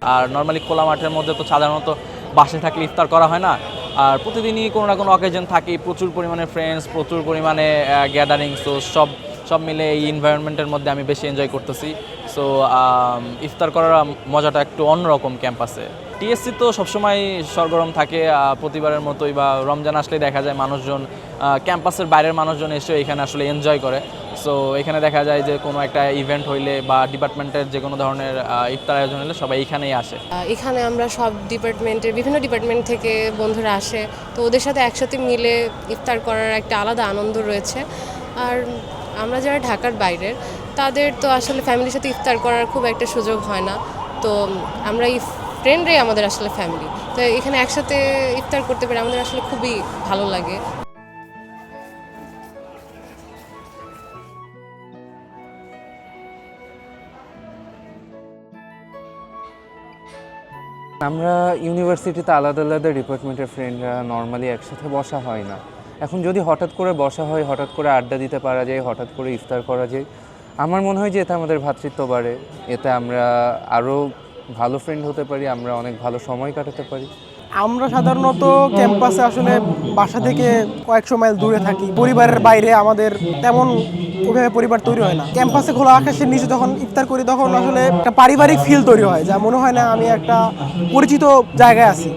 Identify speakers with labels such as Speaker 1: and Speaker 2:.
Speaker 1: আর normally খোলা মাঠের মধ্যে তো সাধারণত বাসায় থাকলে ইফতার করা হয় না, আর প্রতিদিনই কোনো না কোনো অকেশন থাকে, প্রচুর পরিমাণে ফ্রেন্ডস, প্রচুর পরিমাণে গ্যাদারিং, সো সব মিলে এই এনভায়রনমেন্টের মধ্যে আমি বেশি এনজয় করতেছি। সো ইফতার করার মজাটা একটু অন্যরকম ক্যাম্পাসে। টিএসসি তো সবসময় সরগরম থাকে, প্রতিবারের মতোই বা রমজান আসলে দেখা যায় মানুষজন, ক্যাম্পাসের বাইরের মানুষজন এসে এখানে আসলে এনজয় করে। সো এখানে দেখা যায় যে কোনো একটা ইভেন্ট হইলে বা ডিপার্টমেন্টের যে কোনো ধরনের ইফতার আয়োজন হলে সবাই এখানেই আসে।
Speaker 2: এখানে আমরা সব ডিপার্টমেন্টের বিভিন্ন ডিপার্টমেন্ট থেকে বন্ধুরা আসে, তো ওদের সাথে একসাথে মিলে ইফতার করার একটা আলাদা আনন্দ রয়েছে। আর আমরা যারা ঢাকার বাইরের তাদের তো আসলে ফ্যামিলির সাথে ইফতার করার খুব একটা সুযোগ হয় না, তো আমরা এই ফ্রেন্ডরাই আমাদের আসলে ফ্যামিলি। তো এখানে একসাথে ইফতার করতে পেরে আমাদের আসলে খুবই ভালো লাগে।
Speaker 3: আমরা ইউনিভার্সিটিতে আলাদা আলাদা ডিপার্টমেন্টের ফ্রেন্ডরা নর্মালি একসাথে বসা হয় না। এখন যদি হঠাৎ করে বসা হয়, হঠাৎ করে আড্ডা দিতে পারা যায়, হঠাৎ করে ইফতার করা যায়, আমার মনে হয় যে এতে আমাদের ভ্রাতৃত্ব বাড়ে, এতে আমরা আরও ভালো ফ্রেন্ড হতে পারি, আমরা অনেক ভালো সময় কাটাতে পারি।
Speaker 4: আমরা সাধারণত ক্যাম্পাসে আসলে বাসা থেকে কয়েকশো মাইল দূরে থাকি, পরিবারের বাইরে আমাদের তেমন ওইভাবে পরিবার তৈরি হয় না। ক্যাম্পাসে খোলা আকাশের নিচে যখন ইফতার করি তখন আসলে একটা পারিবারিক ফিল তৈরি হয়, যা মনে হয় না আমি একটা পরিচিত জায়গায় আছি।